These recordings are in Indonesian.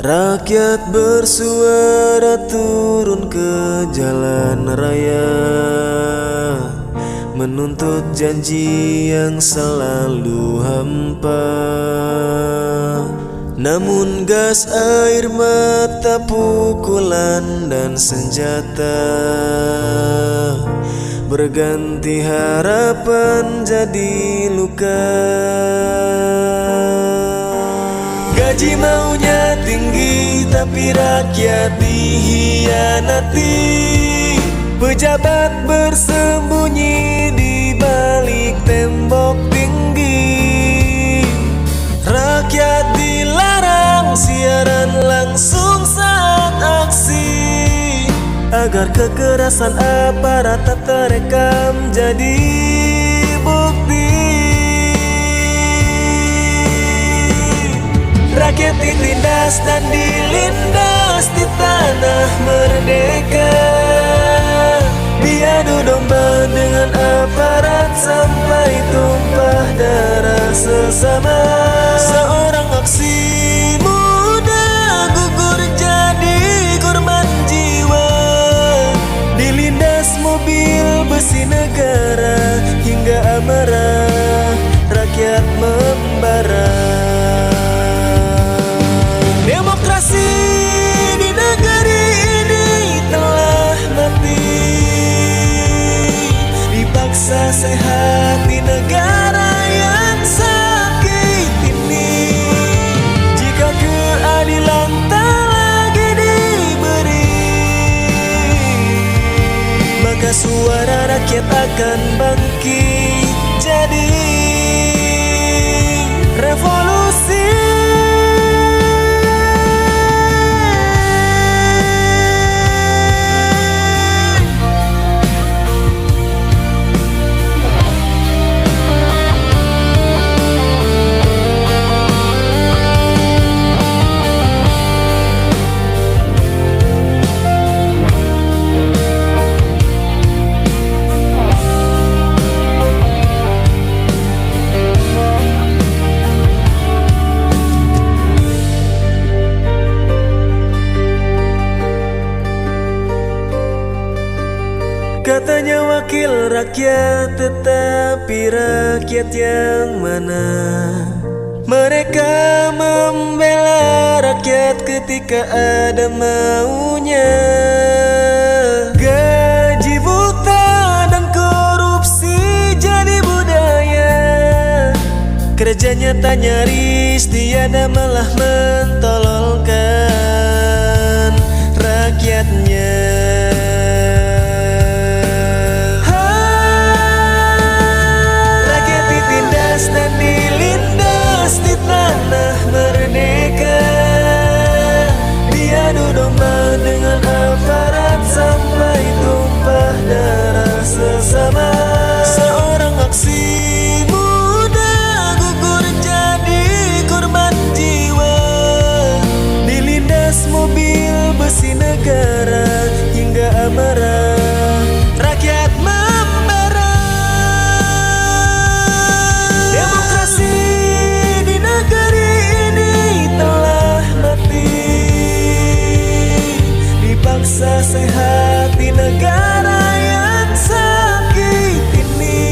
Rakyat bersuara turun ke jalan raya, menuntut janji yang selalu hampa. Namun gas air mata, pukulan dan senjata berganti harapan jadi luka. Gaji maunya tinggi tapi rakyat dikhianati. Pejabat bersembunyi di balik tembok tinggi. Rakyat dilarang siaran langsung saat aksi, agar kekerasan aparat tak terekam jadi bukti. Rakyat ditindas dan dilindas di tanah merdeka, diadu domba dengan aparat sampai tumpah darah sesama. Seorang aksi muda gugur jadi korban jiwa, dilindas mobil besi negara hingga amarah rakyat membara. Demokrasi di negeri ini telah mati, dipaksa sehat di negara yang sakit ini. Jika keadilan tak lagi diberi, maka suara rakyat akan bangkit jadi revolusi. Katanya wakil rakyat, tetapi rakyat yang mana? Mereka membela rakyat ketika ada maunya. Gaji buta dan korupsi jadi budaya. Kerjanya tak nyaris, tiada malah mentololkan rakyatnya. Dan dilindas di tanah merdeka, diadu domba dengan aparat sampai tumpah darah sesama. Seorang aksi muda gugur jadi korban jiwa, dilindas mobil besi negara hingga amarah rakyat membara. Demokrasi di negeri ini telah mati, dipaksa sehat di negara yang sakit ini.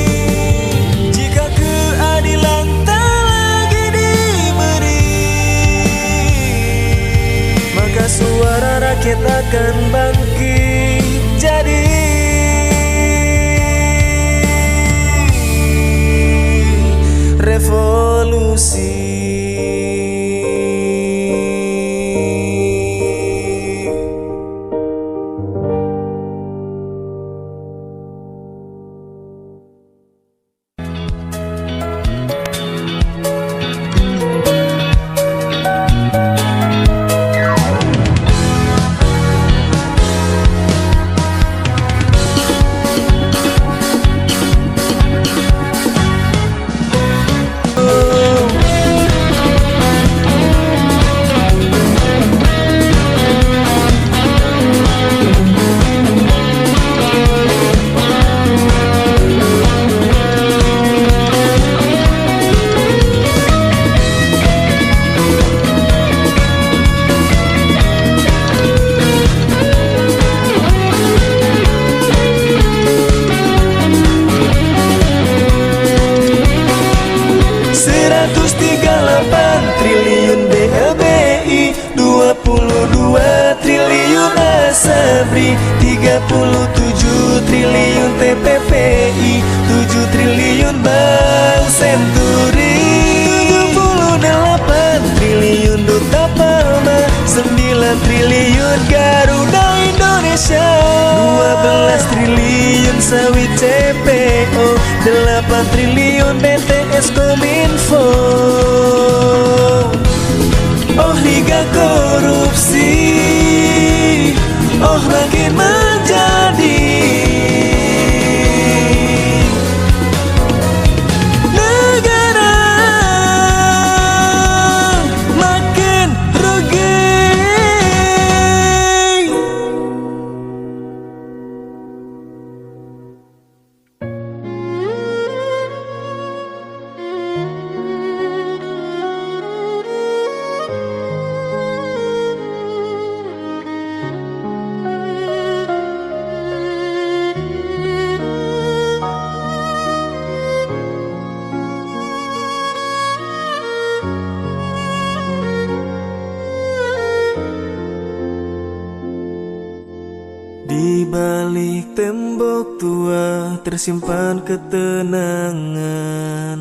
Jika keadilan tak lagi diberi, maka suara rakyat akan bangkit jadi revolusi. 138 triliun BLBI, 22 triliun Asabri, 37 triliun TPPI, 7 triliun Bank Senturi, 78 triliun Duta Palma, 9 triliun Garuda Indonesia, 12 triliun sawit CPO, 8 triliun BTS Kominfo. Oh liga korupsi, oh makin menjadi negara makin rugi. Di balik tembok tua tersimpan ketenangan,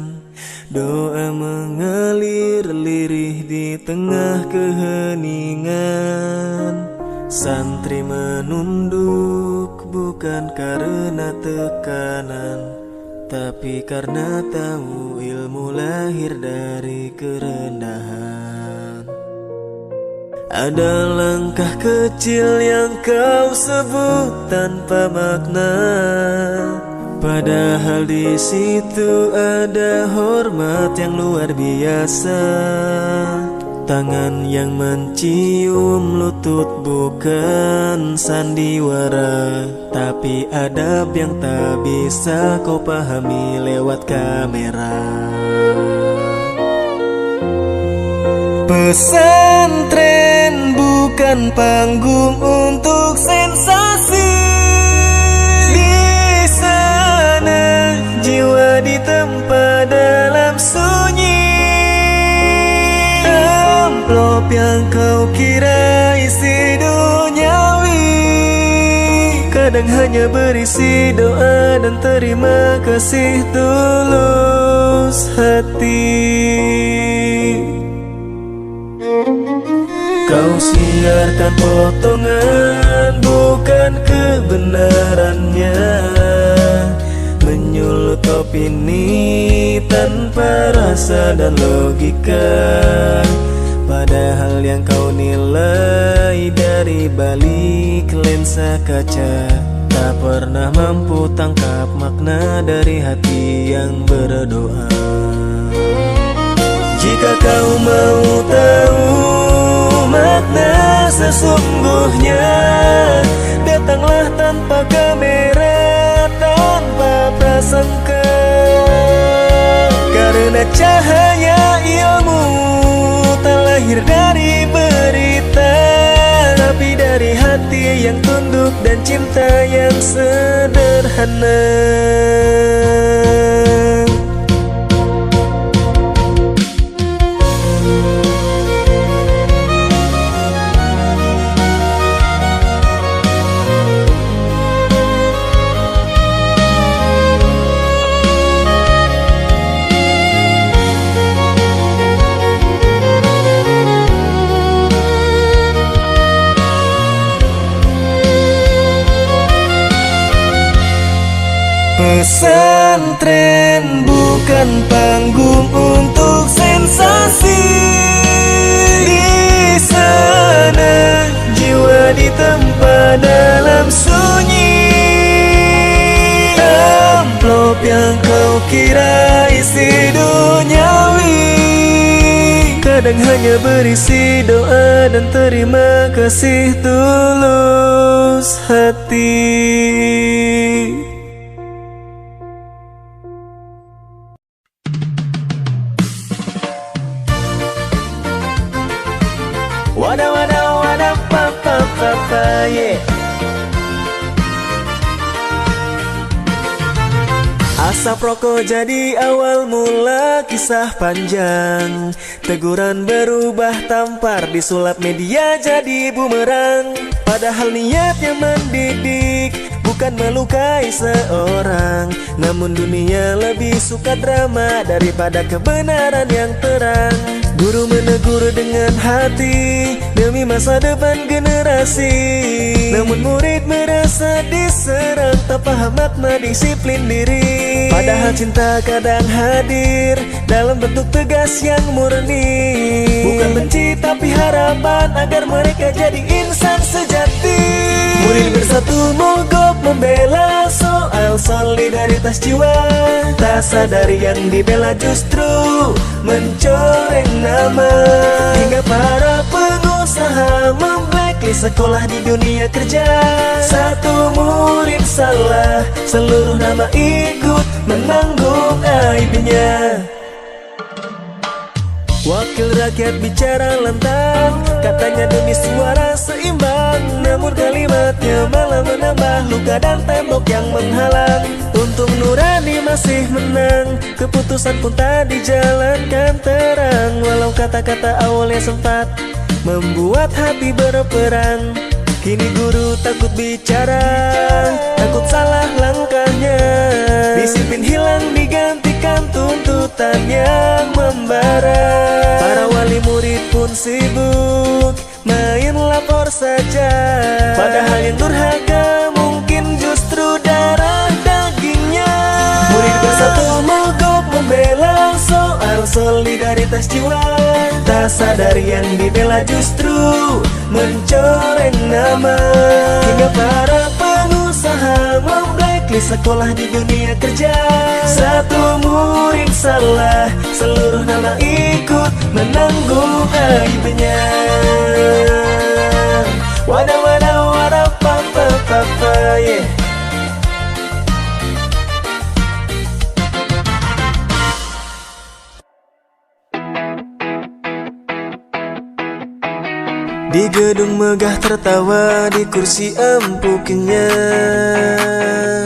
doa mengalir lirih di tengah keheningan. Santri menunduk bukan karena tekanan, tapi karena tahu ilmu lahir dari kerendahan. Ada langkah kecil yang kau sebut tanpa makna, padahal di situ ada hormat yang luar biasa. Tangan yang mencium lutut bukan sandiwara, tapi adab yang tak bisa kau pahami lewat kamera. Pesantren bukan panggung untuk sensasi. Di sana jiwa ditempa dalam sunyi. Amplop yang kau kira isi duniawi, kadang hanya berisi doa dan terima kasih tulus hati. Kau siarkan potongan bukan kebenarannya, menyulut opini tanpa rasa dan logika. Padahal yang kau nilai dari balik lensa kaca tak pernah mampu tangkap makna dari hati yang berdoa. Jika kau mau tahu makna sesungguhnya, datanglah tanpa kamera, tanpa prasangka. Karena cahaya ilmu tak lahir dari berita, tapi dari hati yang tunduk dan cinta yang sederhana. Pesantren bukan panggung untuk sensasi. Di sana jiwa ditempa dalam sunyi. Amplop yang kau kira isi duniawi, kadang hanya berisi doa dan terima kasih tulus hati. Wadah wadah wadah papa yeah. Asap rokok jadi awal mula kisah panjang. Teguran berubah tampar, disulap media jadi bumerang. Padahal niatnya mendidik, bukan melukai seorang. Namun dunia lebih suka drama daripada kebenaran yang terang. Guru menegur dengan hati demi masa depan generasi. Namun murid merasa diserang, tak paham makna disiplin diri. Padahal cinta kadang hadir dalam bentuk tegas yang murni. Bukan benci tapi harapan agar mereka jadi insan sejati. Murid bersatu mogok membela soal solidaritas jiwa. Tak sadari yang dibela justru mencoreng nama. Hingga para pengusaha memblacklist sekolah di dunia kerja. Satu murid salah, seluruh nama ikut menanggung aibnya. Wakil rakyat bicara lantang, katanya demi suara seimbang. Namun kalimatnya malah menambah luka dan tembok yang menghalang. Untung Nurani masih menang, keputusan pun tak dijalankan terang. Walau kata-kata awalnya sempat membuat hati berperang. Kini guru takut bicara, takut salah langkahnya. Disiplin hilang digantikan tuntutan yang membara. Para wali murid pun sibuk main lapor saja. Padahal yang durhaka mungkin justru darah dagingnya. Murid bersatu mogok membela soal solidaritas jiwa. Tak sadar yang dibela justru mencoreng nama. Hingga para pengusaha memblacklist sekolah di dunia kerja. Satu murid salah, seluruh nama ikut menanggung aibnya. Wadah wadah wadah papa papa yeah. Di gedung megah tertawa, di kursi empuk kenyang.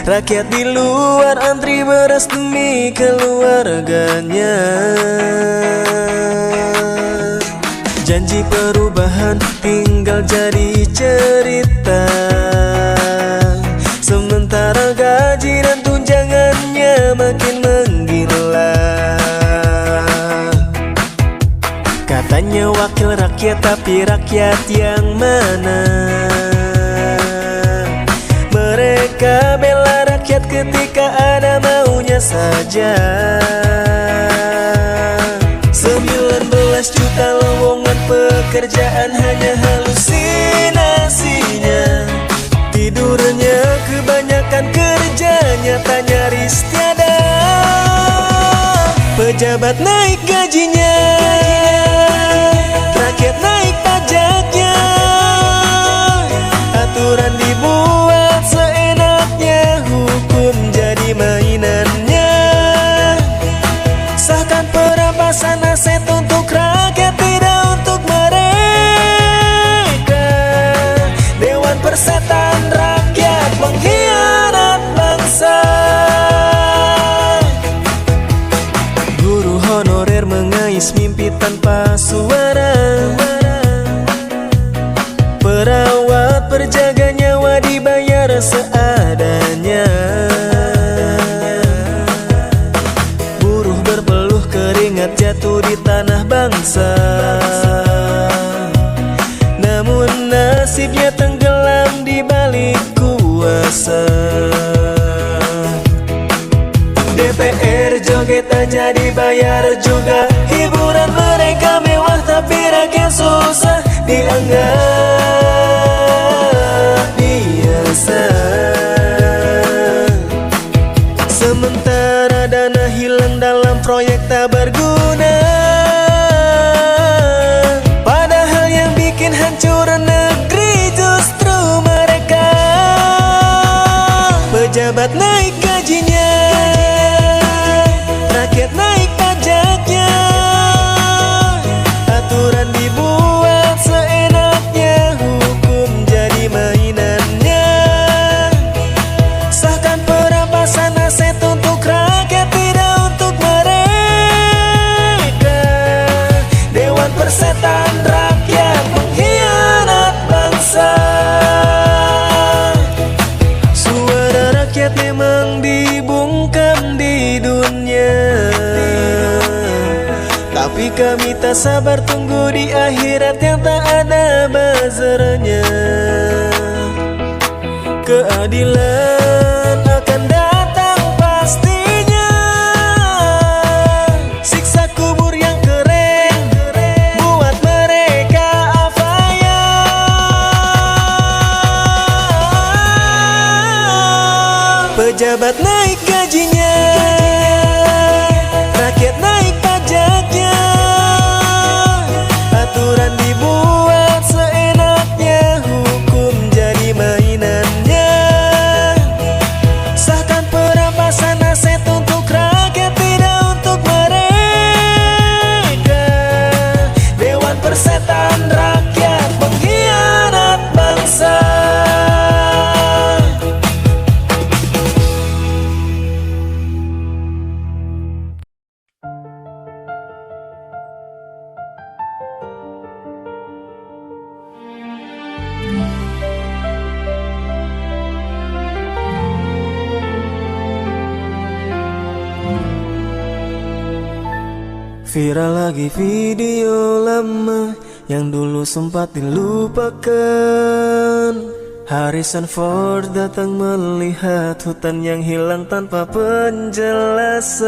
Rakyat di luar antri beras demi keluarganya. Janji perubahan tinggal jadi cerita. Sementara gaji dan tunjangannya makin menggila. Katanya wakil rakyat tapi rakyat yang mana? Mereka bela rakyat ketika ada maunya saja. 19 juta lowongan pekerjaan hanya halusinasinya. Tidurnya kebanyakan, kerja nyata nyaris tiada. Pejabat naik gajinya, rakyat naik pajaknya. Aturan dibuat seenaknya, hukum jadi mainannya. Sahkan perampasan aset untuk rakyat, tidak untuk mereka. Dewan Persetan Rakyat pengkhianat bangsa. Guru honorer mengais mimpi tanpa suara. Perawat berjaga nyawa dibayar seadanya. Buruh berpeluh keringat jatuh di tanah bangsa. Namun nasibnya tenggelam di balik kuasa. DPR joget aja dibayar juga. Hiburan mereka mewah tapi rakyat susah. Dianggap biasa. Sementara dana hilang dalam proyek tak berguna. Padahal yang bikin hancur negeri justru mereka. Pejabat naik gajinya, rakyat naik pajaknya. Aturan dibuat seenaknya, hukum jadi mainannya. Sahkan perampasan aset untuk Tapi kami tak sabar tunggu di akhirat yang tak ada bazarnya. Keadilan akan datang pastinya. Siksa kubur yang kering buat mereka apa ya. Pejabat naik gajinya, rakyat naik pajaknya. Aturan dibuat seenaknya, hukum jadi mainannya. Sahkan perampasan aset untuk rakyat, tidak untuk mereka. Dewan Persetan Rakyat pengkhianat bangsa. Viral lagi video lama yang dulu sempat dilupakan. Harrison Ford datang melihat hutan yang hilang tanpa penjelasan.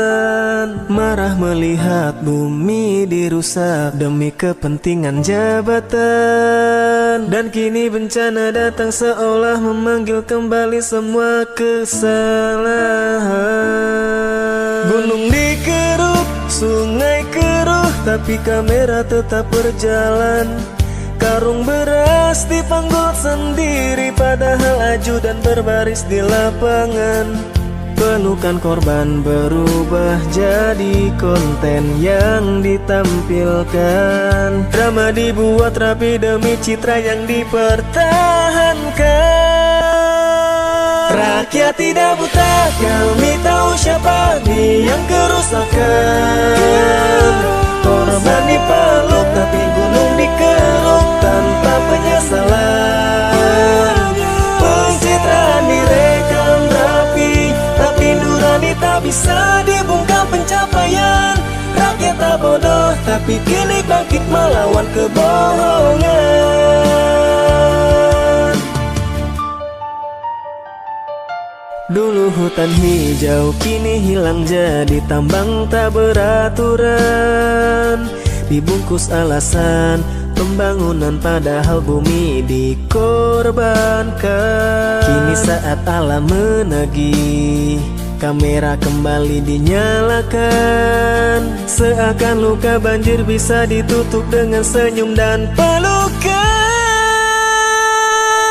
Marah melihat bumi dirusak demi kepentingan jabatan. Dan kini bencana datang seolah memanggil kembali semua kesalahan. Gunung dikeruk, sungai keruh, tapi kamera tetap berjalan. Karung beras dipanggul sendiri, padahal ajudan berbaris di lapangan. Pelukan korban berubah jadi konten yang ditampilkan. Drama dibuat rapi demi citra yang dipertahankan. Rakyat tidak buta, kami tahu siapa yang kerusakan. Korban dipeluk tapi gunung dikeruk tanpa penyesalan. Pencitraan direkam rapi, tapi nurani tak bisa dibungkam pencapaian. Rakyat tak bodoh, tapi kini bangkit melawan kebohongan. Dulu hutan hijau, kini hilang jadi tambang tak beraturan. Dibungkus alasan pembangunan, padahal bumi dikorbankan. Kini saat alam menagih, kamera kembali dinyalakan. Seakan luka banjir bisa ditutup dengan senyum dan pelukan.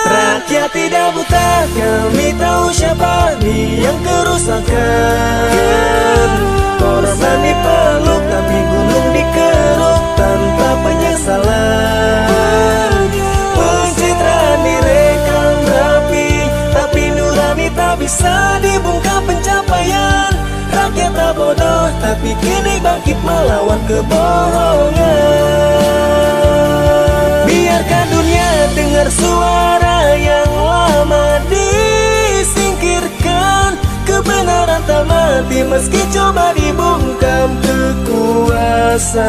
Rakyat tidak buta, kami tahu siapa yang kerusakan. Korban dipeluk tapi gunung dikeruk tanpa penyesalan. Pencitraan direkam rapi, tapi nurani tak bisa dibungkam pencapaian. Rakyat tak bodoh, tapi kini bangkit melawan kebohongan. Biarkan dunia dengar suara yang lama disingkirkan. Kebenaran tak mati meski coba dibungkam kekuasaan.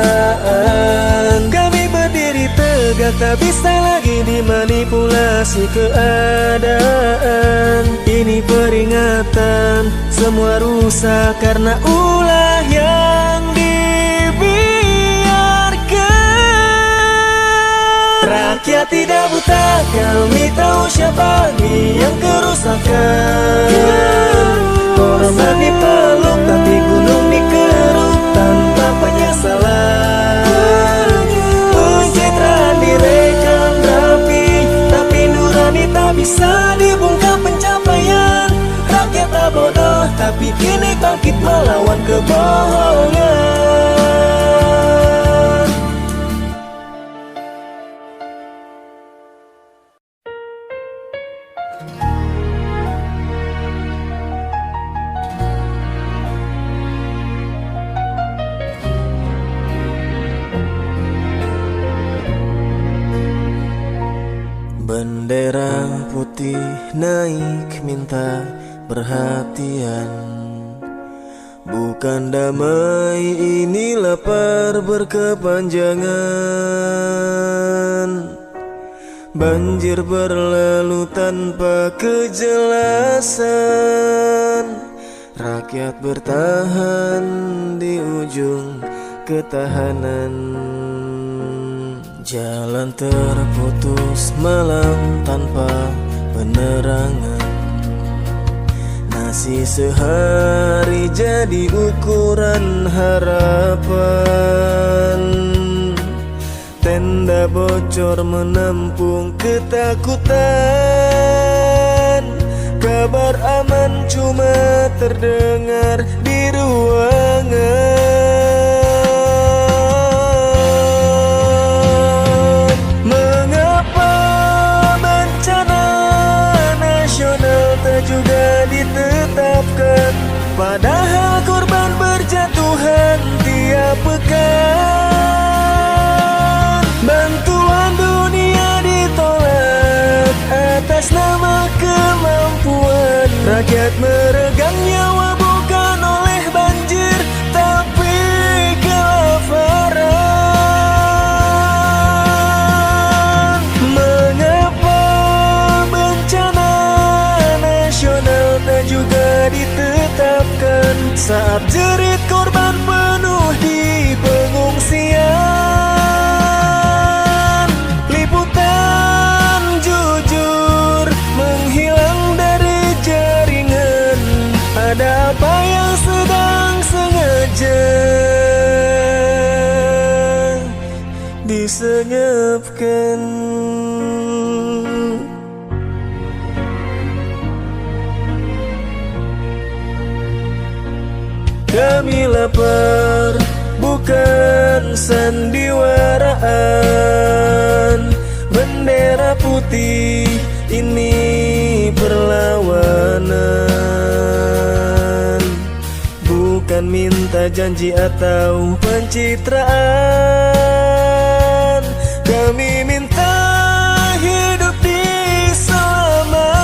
Kami berdiri tegak, tak bisa lagi dimanipulasi keadaan. Ini peringatan, semua rusak karena ulah yang dibiarkan. Rakyat tidak buta, kami tahu siapa yang kerusakan. Korban dipeluk tapi gunung dikeruk tanpa penyesalan. Pencitraan direkam rapi, tapi nurani tak bisa dibungkam pencapaian. Rakyat tak bodoh, tapi kini bangkit melawan kebohongan. Bendera putih naik minta perhatian. Bukan damai, ini lapar berkepanjangan. Banjir berlalu tanpa kejelasan. Rakyat bertahan di ujung ketahanan. Jalan terputus malam tanpa penerangan. Nasi sehari jadi ukuran harapan. Tenda bocor menampung ketakutan. Kabar aman cuma terdengar di ruangan. Mengapa bencana nasional tak juga ditetapkan? Padahal korban berjatuhan tiap pekan. Bantuan dunia ditolak atas nama kemampuan. Rakyat meregang nyawa bukan oleh banjir, tapi kelaparan. Mengapa bencana nasional tak juga ditetapkan saat jerit korban penuh di pengungsian? Liputan jujur menghilang dari jaringan. Ada apa yang sedang sengaja disenyapkan? Kami lapar, bukan sandiwaraan. Bendera putih ini perlawanan. Bukan minta janji atau pencitraan. Kami minta hidup diselamatkan.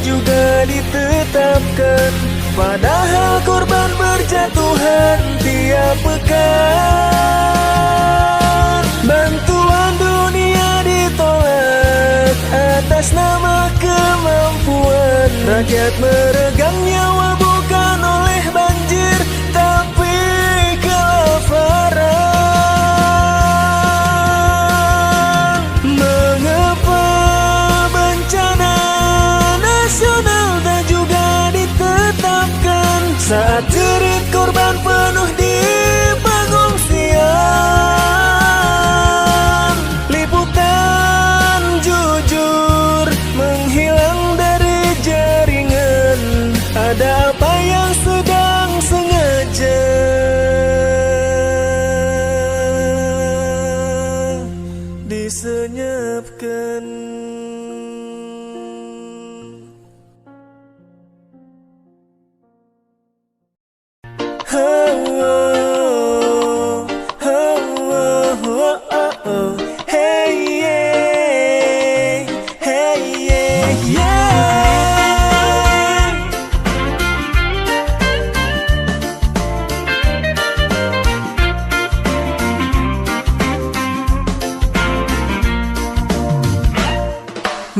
Juga ditetapkan, padahal korban berjatuhan tiap pekan. Bantuan dunia ditolak atas nama kemampuan. Rakyat meregang nyawa bukan oleh banjir, tapi kelaparan. Mengapa bencana nasional tak juga ditetapkan saat jerit korban penuh di pengungsian? Liputan jujur menghilang dari jaringan. Ada apa yang sedang sengaja disenyapkan?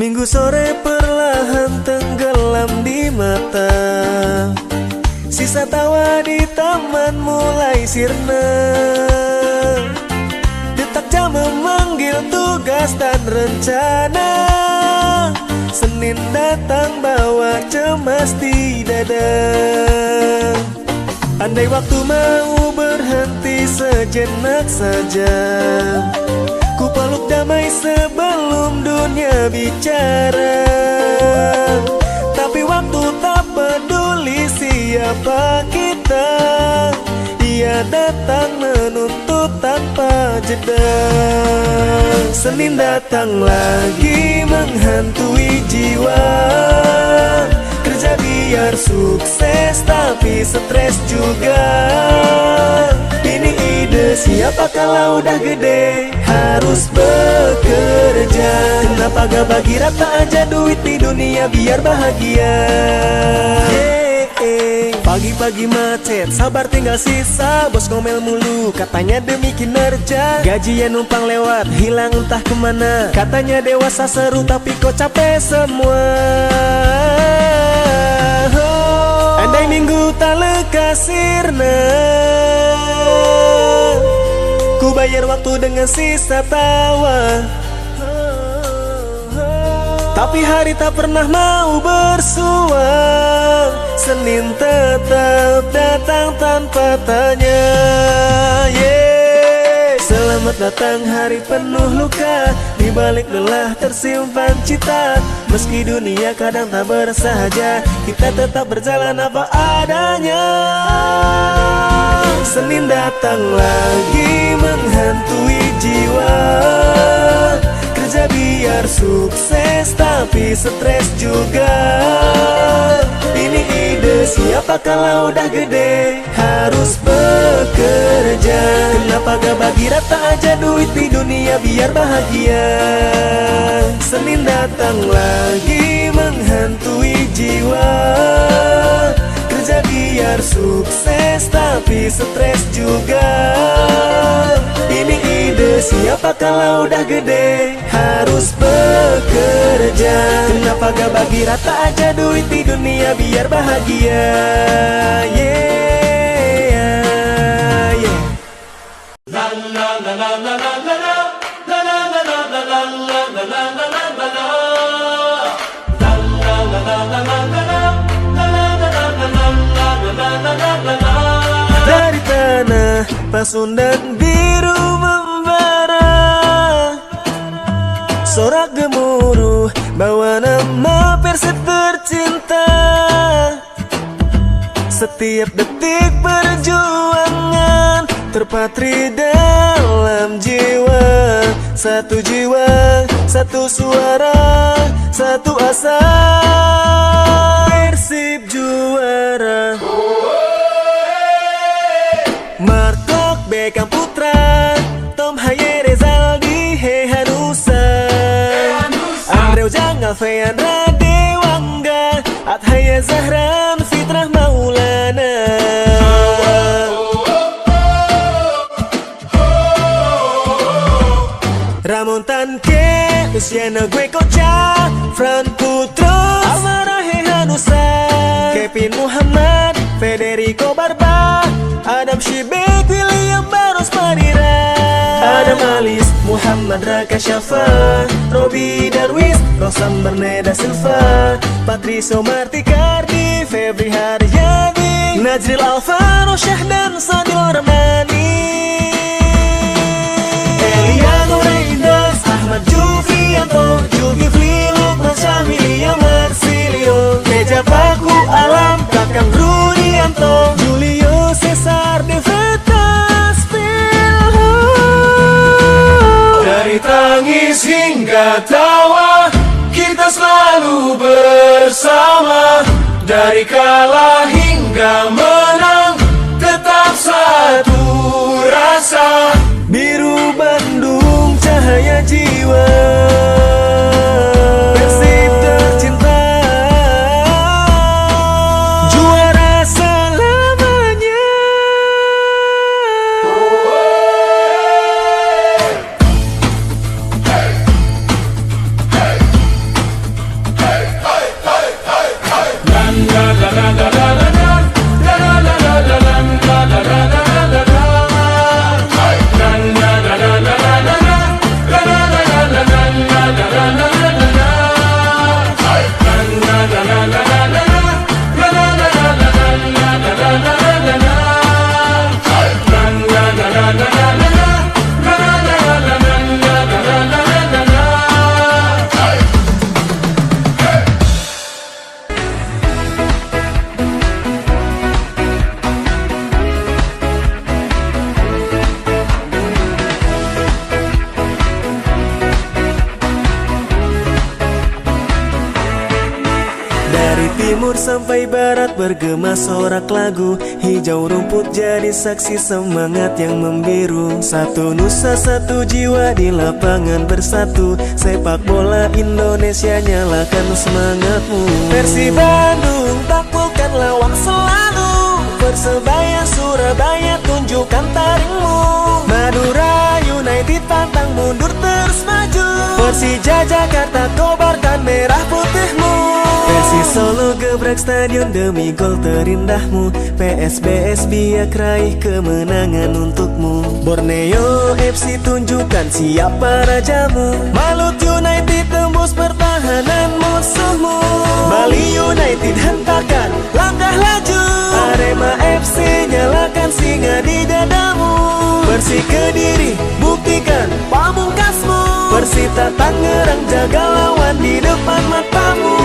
Minggu sore perlahan tenggelam di mata. Sisa tawa di taman mulai sirna. Detak jam memanggil tugas dan rencana. Senin datang bawa cemas di dada. Andai waktu mau berhenti sejenak saja, ku peluk damai sebelum dunia bicara. Tapi waktu tak peduli siapa kita, ia datang menuntut tanpa jeda. Senin datang lagi menghantui jiwa, kerja biar sukses tapi stres juga. Ini ide siapa kalau udah gede harus bekerja. Kenapa gak bagi rata aja duit di dunia biar bahagia? Pagi-pagi macet, sabar tinggal sisa. Bos ngomel mulu, katanya demi kinerja. Gajian numpang lewat, hilang entah kemana. Katanya dewasa seru tapi kok capek semua. Andai minggu tak lekas sirna, ku bayar waktu dengan sisa tawa. Tapi hari tak pernah mau bersuah. Senin tetap datang tanpa tanya. Selamat datang hari penuh luka, di balik lelah tersimpan cita. Meski dunia kadang tak bersahaja, kita tetap berjalan apa adanya. Senin datang lagi menghantui jiwa, kerja biar sukses tapi stres juga. Ini ide siapa kalau udah gede harus bekerja. Kenapa gak bagi rata aja duit di dunia biar bahagia? Senin datang lagi menghantui jiwa, kerja biar sukses tapi stres juga. Ini ide siapa kalau udah gede harus bekerja. Kenapa gak bagi rata aja duit di dunia biar bahagia? Dari tanah Pasundan biru membara, sorak gemuruh bawa nama Persib tercinta. Setiap detik perjuangan terpatri dalam jiwa. Satu jiwa, satu suara, satu asa, Persib juara. Markok Beckham Putra, Tom Haye Rezaldi Hehanusa, Andreu Jangal Feyan Radewangga, Athaya Zahran Fitrah Maulana. Ramon Tanke, Luciano Guecocha, Fran Putro, Alvaro Hehanusa, Kevin Muhammad, Federico Barba, Adam Shibek, William Barros Madira, Adam Alis, Muhammad Raka Syafa, Robi Darwis, Rosam Berneda Silva, Patricio Martikardi, Febri Haryadi, Najril Alvaro Syahdan Sadil Ramani, Eliano Reinders, Ahmad Jufianto, Julkifli Lukman Syahwilya Marsilio, Teja Paku Alam, Kakang Rudianto, Julio Cesar De Vretas Pilho. Dari tangis hingga tawa, kita selalu bersama. Dari kalah hingga menang, tetap satu rasa. Biru Bandung cahaya jiwa, Persib tercinta, juara selamanya. Dari timur sampai barat bergema sorak lagu, hijau rumput jadi saksi semangat yang membiru. Satu nusa satu jiwa di lapangan bersatu, sepak bola Indonesia nyalakan semangatmu. Persib Bandung taklukkan lawak selalu, Persebaya Surabaya tunjukkan taringmu. Madura United pantang mundur terus maju, Persija Jakarta kobarkan merah putihmu. Persis Solo gebrak stadion demi gol terindahmu, PSBS biak raih kemenangan untukmu. Borneo FC tunjukkan siapa rajamu, Malut United tembus pertahanan musuhmu. Bali United hentakan langkah laju, Arema FC nyalakan singa di dadamu. Persik Kediri buktikan pamungkasmu, Persita Tangerang jaga lawan di depan matamu.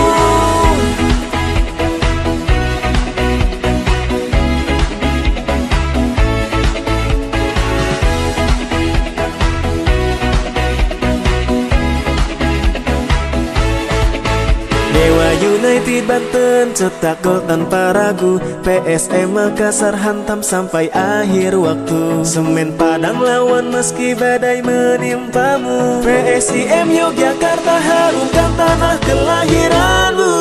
Dewa United Banten cetak gol tanpa ragu, PSM Makassar hantam sampai akhir waktu. Semen Padang lawan meski badai menimpamu, PSIM Yogyakarta harumkan tanah kelahiranmu.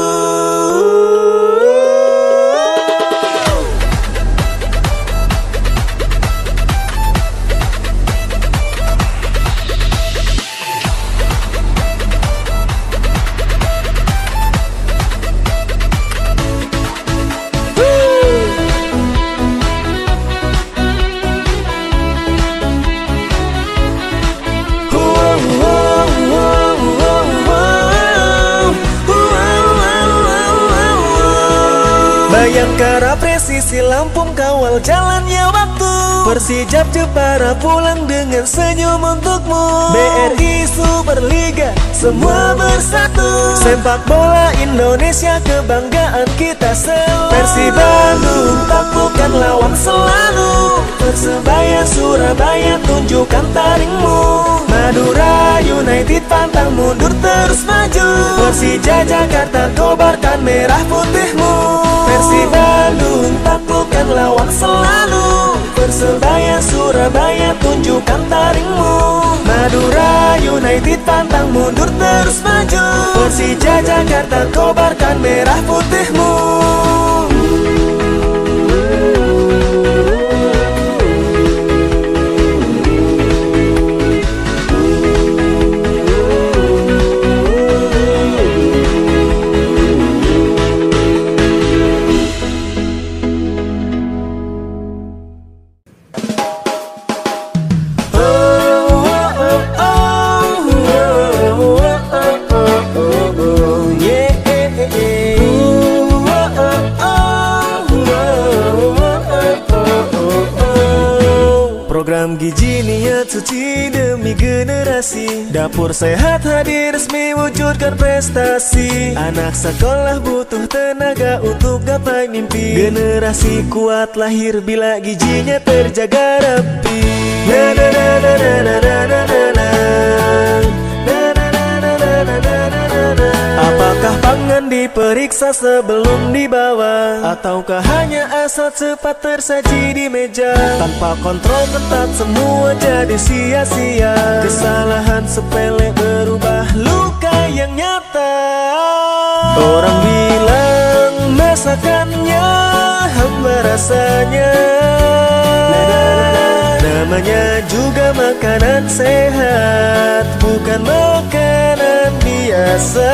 Bayangkara presisi Lampung kawal jalannya waktu, Persijap Jepara pulang dengan senyum untukmu. BRI Superliga semua bersatu, sepak bola Indonesia kebanggaan kita selalu. Persib Bandung taklukkan lawan selalu, Persebaya Surabaya tunjukkan taringmu. Madura United pantang mundur terus maju, Persija Jakarta kobarkan merah putihmu. Persib Bandung taklukkan lawan selalu, Persebaya Surabaya tunjukkan taringmu. Madura United pantang mundur terus maju, Persija Jakarta kobarkan merah putihmu. Program gizi niat suci demi generasi, dapur sehat hadir resmi wujudkan prestasi. Anak sekolah butuh tenaga untuk gapai mimpi, generasi kuat lahir bila gizinya terjaga rapi. Na na na na na na na na na. Apakah pangan diperiksa sebelum dibawa, ataukah hanya asal cepat tersaji di meja? Tanpa kontrol ketat semua jadi sia-sia, kesalahan sepele berubah luka yang nyata. Orang bilang masakannya hamba rasanya, namanya juga makanan sehat, bukan makanan biasa.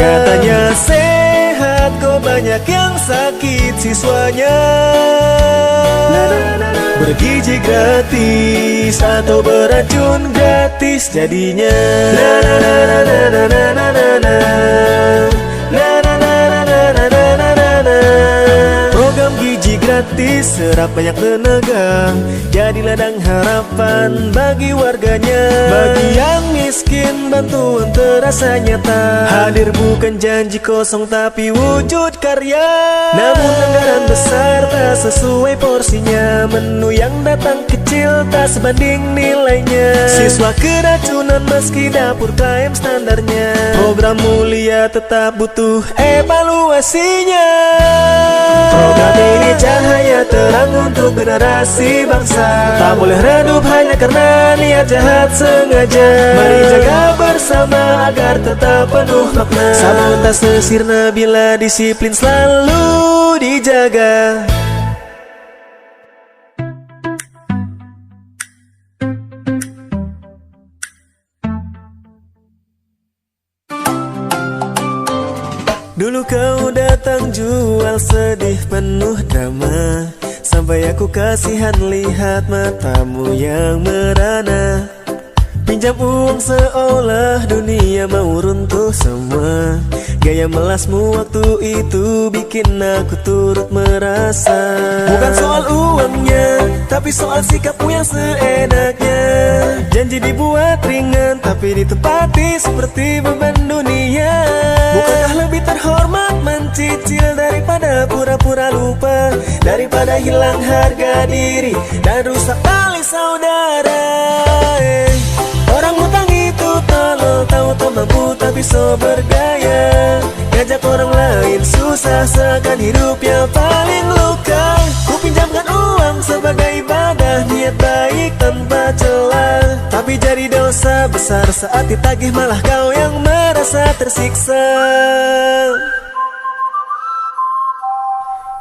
Katanya sehat, kok banyak yang sakit siswanya. Bergizi gratis atau beracun gratis jadinya. Program gizi gratis hati, serap banyak tenaga, jadi ladang harapan bagi warganya. Bagi yang miskin bantuan terasa nyata, hadir bukan janji kosong tapi wujud karya. Namun anggaran besar tak sesuai porsinya, menu yang datang kecil tak sebanding nilainya. Siswa keracunan meski dapur klaim standarnya, program mulia tetap butuh evaluasinya. Program ini cahaya terang untuk generasi bangsa, tak boleh redup hanya karena niat jahat sengaja. Mari jaga bersama agar tetap penuh makna, sabotase sirna bila disiplin selalu dijaga. Dulu kau datang jual sedih penuh drama, sampai aku kasihan lihat matamu yang merana. Pinjam uang seolah dunia mau runtuh semua, gaya melasmu waktu itu bikin aku turut merasa. Bukan soal uangnya, tapi soal sikapmu yang seenaknya. Janji dibuat ringan, tapi ditepati seperti beban dunia. Bukankah lebih terhormat mencicil daripada pura-pura lupa, daripada hilang harga diri dan rusak tali saudara. Orang hutang itu tolol, tahu tak mampu tapi so bergaya, ngajak orang lain susah seakan hidupnya paling luka. Ku pinjamkan uang sebagai ibadah, niat baik tanpa celah, tapi jadi dosa besar saat ditagih malah kau yang merasa tersiksa.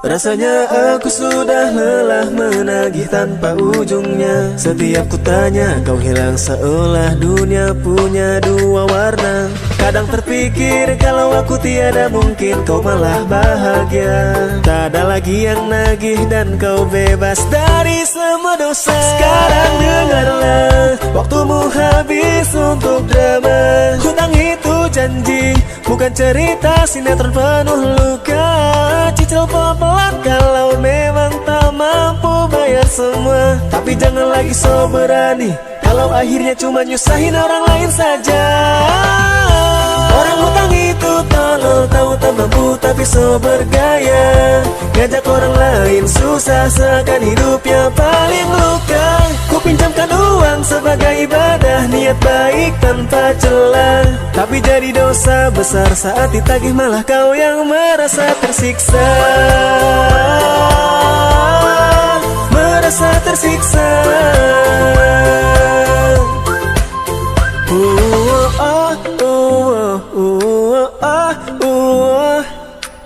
Rasanya aku sudah lelah menagih tanpa ujungnya. Setiap ku tanya kau hilang seolah dunia punya dua warna. Kadang terpikir kalau aku tiada mungkin kau malah bahagia. Tak ada lagi yang nagih dan kau bebas dari semua dosa. Sekarang dengarlah, waktumu habis untuk drama. Hutang itu janji, bukan cerita sinetron penuh luka. Cicil pelan kalau memang tak mampu bayar semua, tapi jangan lagi so berani kalau akhirnya cuma nyusahin orang lain saja. Orang hutang itu tolol, tahu tak mampu tapi so bergaya, ngajak orang lain susah seakan hidupnya paling luka. Ku pinjamkan uang sebagai ibadah, niat baik tanpa celah, tapi jadi dosa besar saat ditagih malah kau yang merasa tersiksa. Merasa tersiksa.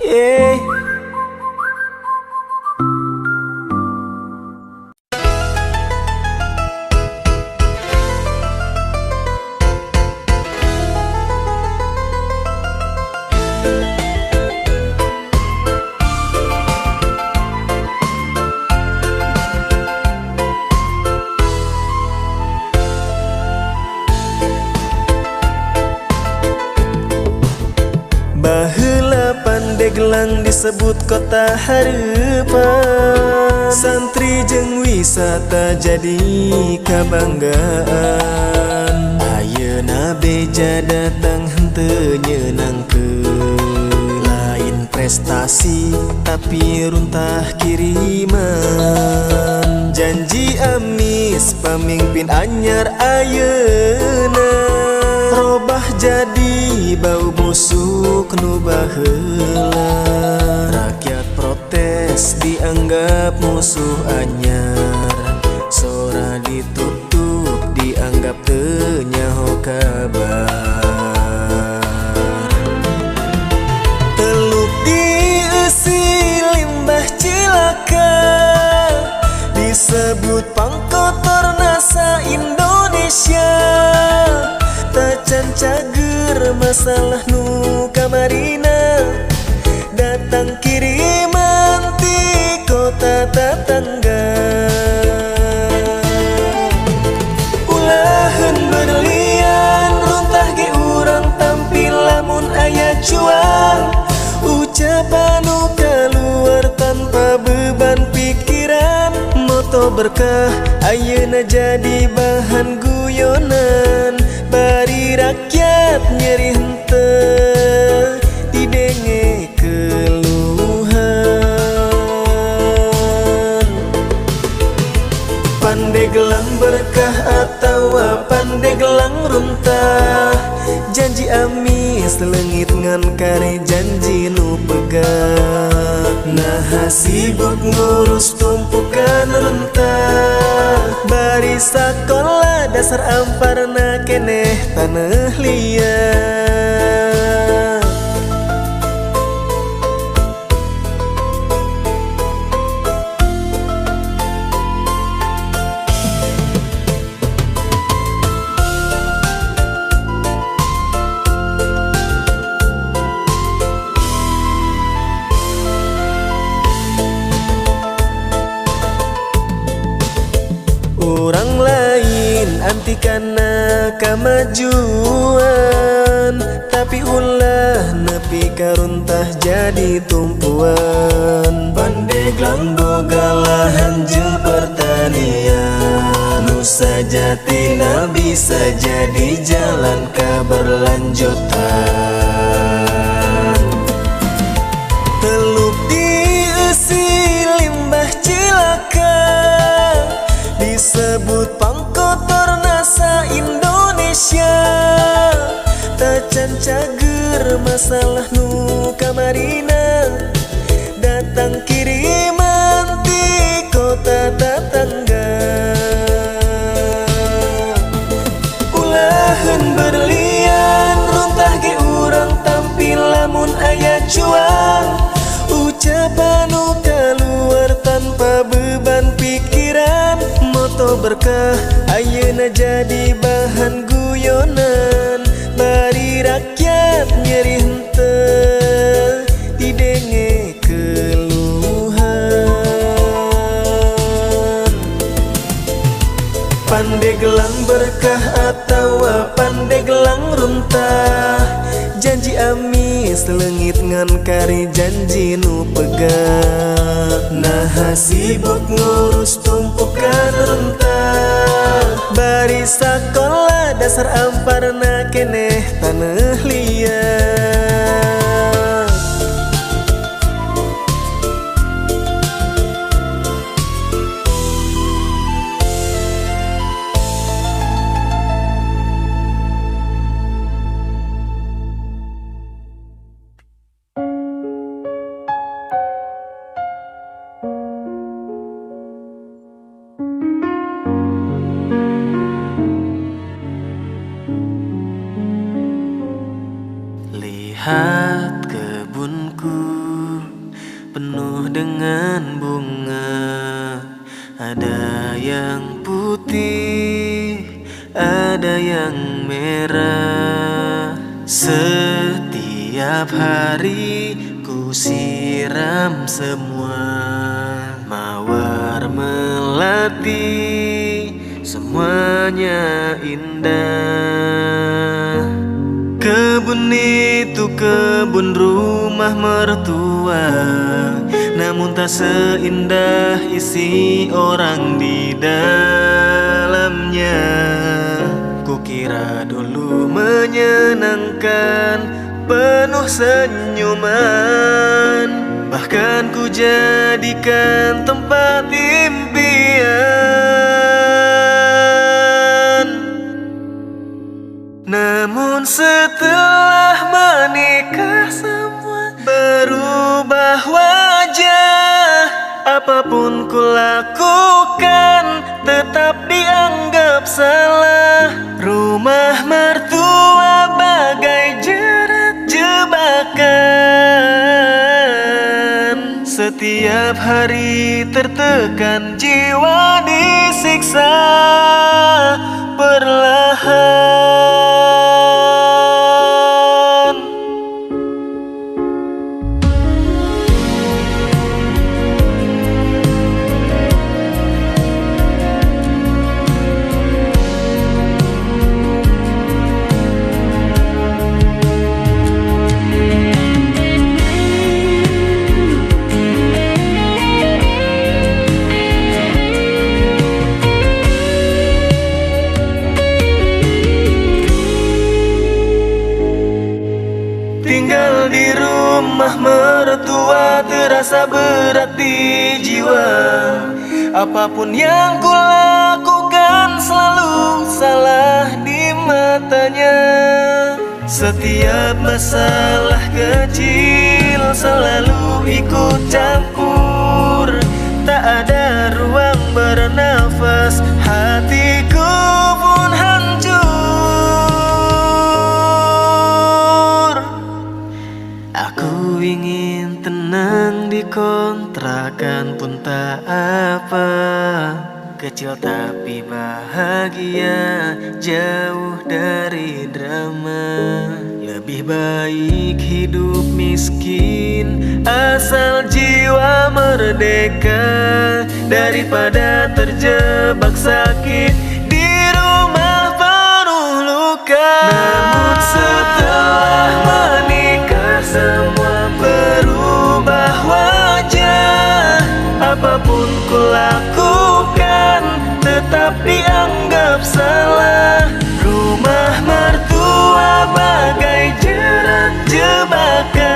Yeah. Baheula Pandeglang disebut kota hareupan, santri jeung wisata jadi kabanggaan. Ayeuna beja datang henteu nyeunangkeun, lain prestasi tapi runtah kiriman. Janji amis pamimpin anyar ayeuna, robah jadi bau busuk nu baheula. Rakyat protes dianggap musuh anyar, sora ditutup dianggap teu nyaho kabar. Teluk dieusi limbah cilaka, disebut pangkotor nasa Indonesia. Tacan cager masalah nu kamarina, datang kiriman ti kota tetangga. Ulahan berlian runtah ge urang tampil lamun aya cuan, ucapan nu kaluar tanpa beban pikir. moto berkah ayeuna jadi bahan guyonan, bari rakyat nyeri henteu didenge keluhan. Pandegelang berkah atau pandegelang runtah, janji amis leungit ngan kare janji nu pegat. Nah sibuk ngurus tumpukan rentah, bari sakola dasar amparna keneh taneuh liat. Orang lain anti kana kemajuan, tapi ulah nepi karuntah jadi tumpuan. Pandeglang boga lahan jeung pertanian, nu sajatina bisa jadi jalan keberlanjutan. Teluk dieusi limbah cilaka, disebut pangkotor nasa Indonesia. Tacan cager masalah nu kamarina, datang kiriman ti kota tetangga. Ulahan berlian runtah ge urang tampil lamun aya cuan, ucapan nu kaluar tanpa beban pikiran. Moto berkah ayeuna jadi bahan guyonan, bari rakyat nyeri henteu didenge keluhan. Pandegelang berkah atau pandegelang runtah, janji amis leungit ngan kari janji nu pegat. Nah sibuk ngurus tumpukan rentah, bari sakola dasar amparna keneh taneuh liat. Lihat kebunku penuh dengan bunga, ada yang putih, ada yang merah. Setiap hari ku siram semua, mawar melati semuanya indah. Kebun itu kebun rumah mertua, namun tak seindah isi orang di dalamnya. Kukira dulu menyenangkan, penuh senyuman, bahkan ku jadikan tempat impian. Namun setelah menikah semua berubah wajah. Apapun ku lakukan tetap dianggap salah. Rumah mertua bagai jerat jebakan. Setiap hari tertekan, jiwa disiksa perlahan. rumah mertua terasa berat di jiwa. Apapun yang kulakukan selalu salah di matanya. Setiap masalah kecil selalu ikut campur. Tak ada ruang bernafas, hatiku pun hancur. Aku ingin tenang di kontrakan pun tak apa. Kecil tapi bahagia, jauh dari drama. Lebih baik hidup miskin, asal jiwa merdeka, daripada terjebak sakit di rumah penuh luka. Namun setelah menikah semua berubah wajah. Apapun kulakukan tetap dianggap salah. Rumah mertua bagai jerat jebakan.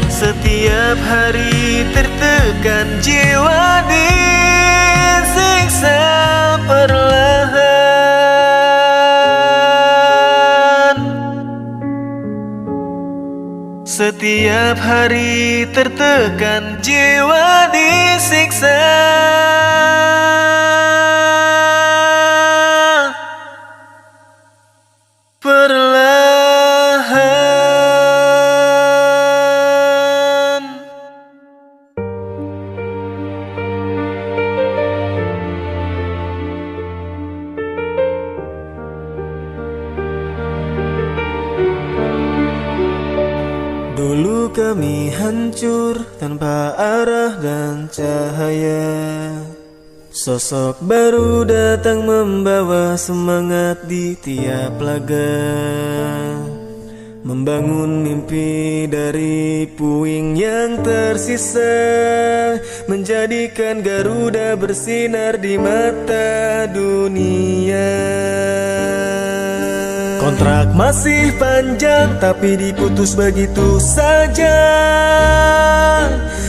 Setiap hari tertekan, jiwa disiksa perlahan. Setiap hari tertekan, jiwa disiksa perlahan. Dulu kami hancur tanpa arah dan cahaya. Sosok baru datang membawa semangat di tiap laga. Membangun mimpi dari puing yang tersisa, menjadikan Garuda bersinar di mata dunia. Kontrak masih panjang tapi diputus begitu saja.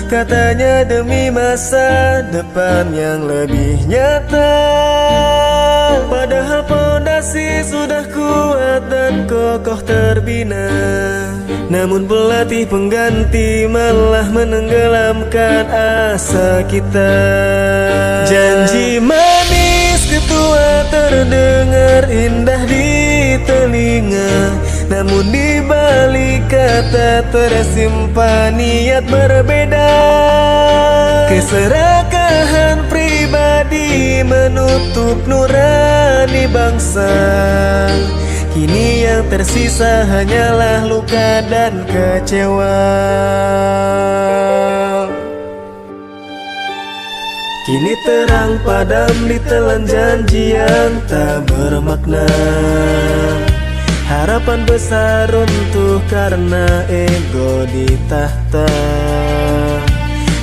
Katanya demi masa depan yang lebih nyata. Padahal pondasi sudah kuat dan kokoh terbina. Namun pelatih pengganti malah menenggelamkan asa kita. Janji manis ketua terdengar indah di telinga, namun di balik kata tersimpan niat berbeda. Keserakahan pribadi menutup nurani bangsa. Kini yang tersisa hanyalah luka dan kecewa. Kini terang padam ditelan janji yang tak bermakna. Harapan besar runtuh karena ego di tahta.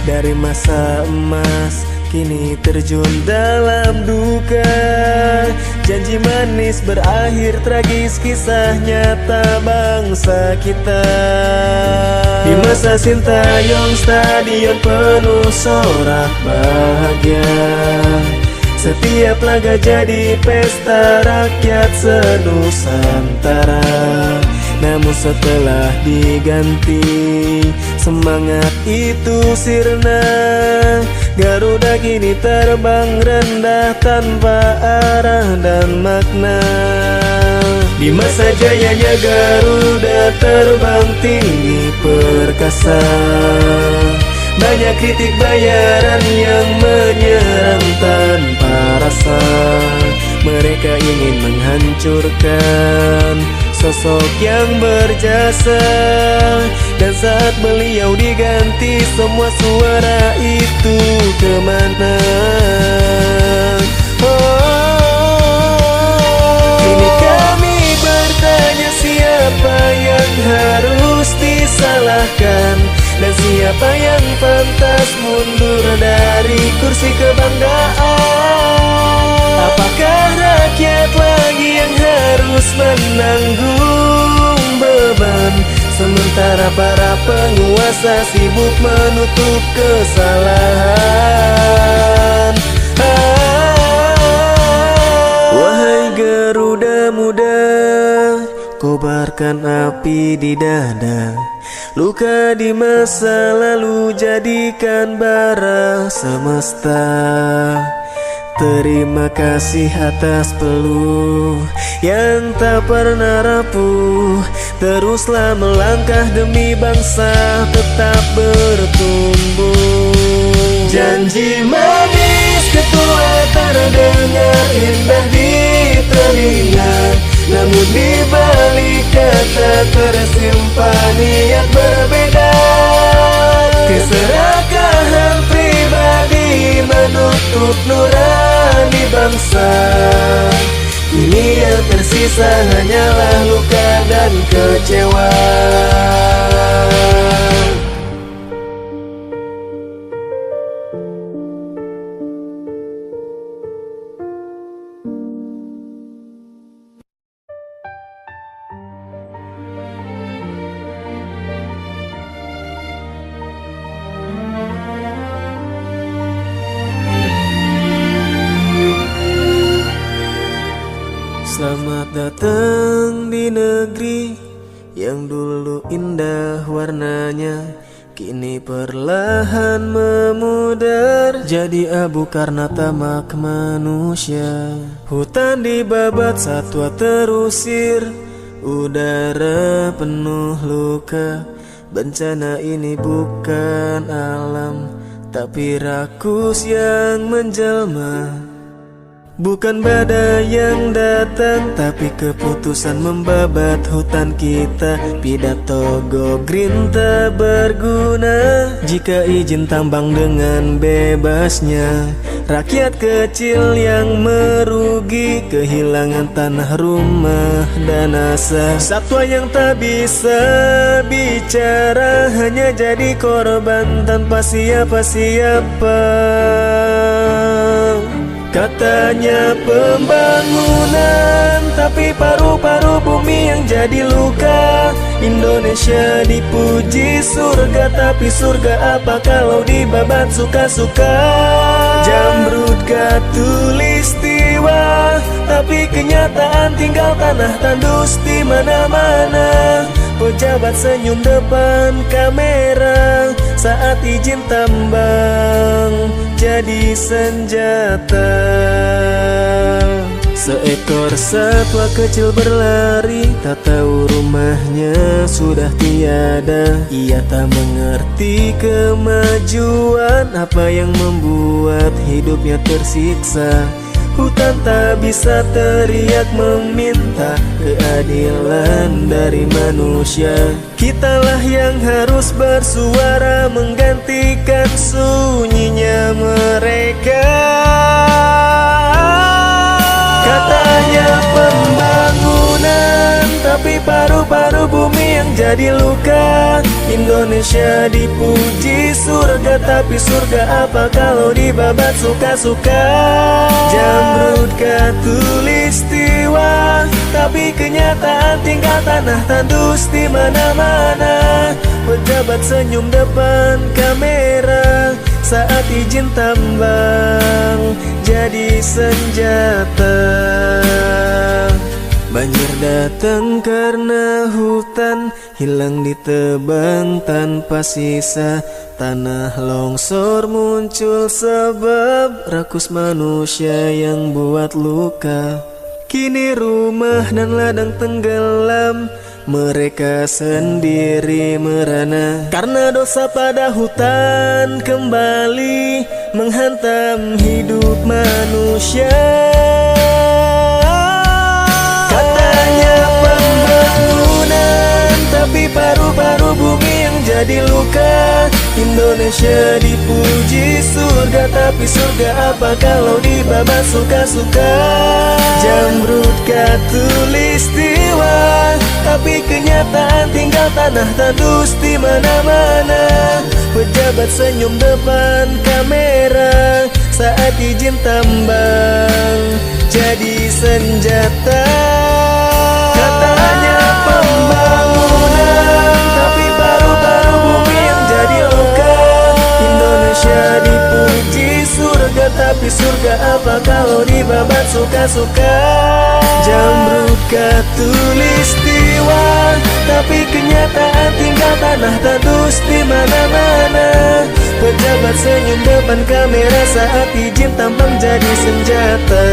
Dari masa emas kini terjun dalam duka. Janji manis berakhir tragis, kisah nyata bangsa kita. Di masa Sintayong stadion penuh sorak bahagia. Setiap laga jadi pesta rakyat senusantara. Namun setelah diganti, semangat itu sirna. Garuda kini terbang rendah tanpa arah dan makna. Di masa jayanya Garuda terbang tinggi perkasa. Banyak kritik bayaran yang menyerang tanpa rasa. Mereka ingin menghancurkan sosok yang berjasa. Dan saat beliau diganti, semua suara itu kemana? Kini kami bertanya, siapa yang harus disalahkan? Dan siapa yang pantas mundur dari kursi kebanggaan? Apakah rakyat lagi yang harus menanggung beban sementara para penguasa sibuk menutup kesalahan. Wahai Garuda muda, kobarkan api di dada. Luka di masa lalu jadikan bara semesta. Terima kasih atas peluh yang tak pernah rapuh. Teruslah melangkah demi bangsa tetap bertumbuh. Janji manis ketua terdengar indah di telinga, namun di balik kata tersimpan niat berbeda. Keserakahan pribadi menutup nurani bangsa. Kini yang tersisa hanyalah luka dan kecewa. Selamat datang di negeri yang dulu indah warnanya, kini perlahan memudar jadi abu karena tamak manusia. Hutan dibabat satwa terusir, udara penuh luka. Bencana ini bukan alam, tapi rakus yang menjelma. Bukan badai yang datang, tapi keputusan membabat hutan kita. Pidato go green tak berguna jika izin tambang dengan bebasnya. Rakyat kecil yang merugi, kehilangan tanah, rumah, dan asa. Satwa yang tak bisa bicara hanya jadi korban tanpa siapa-siapa. Katanya pembangunan, tapi paru-paru bumi yang jadi luka. Indonesia dipuji surga, tapi surga apa kalau dibabat suka-suka. Jamrud khatulistiwa, tapi kenyataan tinggal tanah tandus di mana-mana. Pejabat senyum depan kamera saat izin tambang jadi senjata. Seekor satwa kecil berlari, tak tahu rumahnya sudah tiada. Ia tak mengerti kemajuan, apa yang membuat hidupnya tersiksa. Hutan tak bisa teriak meminta keadilan dari manusia. Kitalah yang harus bersuara menggantikan sunyinya mereka. Katanya pembangunan, tapi paru-paru bumi yang jadi luka. Indonesia dipuji surga, tapi surga apa kalau dibabat suka-suka. Jamrud khatulistiwa, tapi kenyataan tinggal tanah tandus di mana-mana. Pejabat senyum depan kamera saat izin tambang jadi senjata. Banjir datang karena hutan hilang ditebang tanpa sisa. Tanah longsor muncul sebab rakus manusia yang buat luka. Kini rumah dan ladang tenggelam, mereka sendiri merana. Karena dosa pada hutan kembali menghantam hidup manusia. Katanya pembangunan, tapi paru-paru bumi yang jadi luka. Indonesia dipuji surga, tapi surga apa kalau dibabat suka-suka. Jamrud khatulistiwa, tapi kenyataan tinggal tanah tandus di mana-mana. Pejabat senyum depan kamera saat izin tambang jadi senjata. Katanya pembangunan, tapi suka-suka. Jamrud katulistiwa, tapi kenyataan tinggal tanah tandus di mana-mana. Pejabat senyum depan kamera saat izin tampang jadi senjata.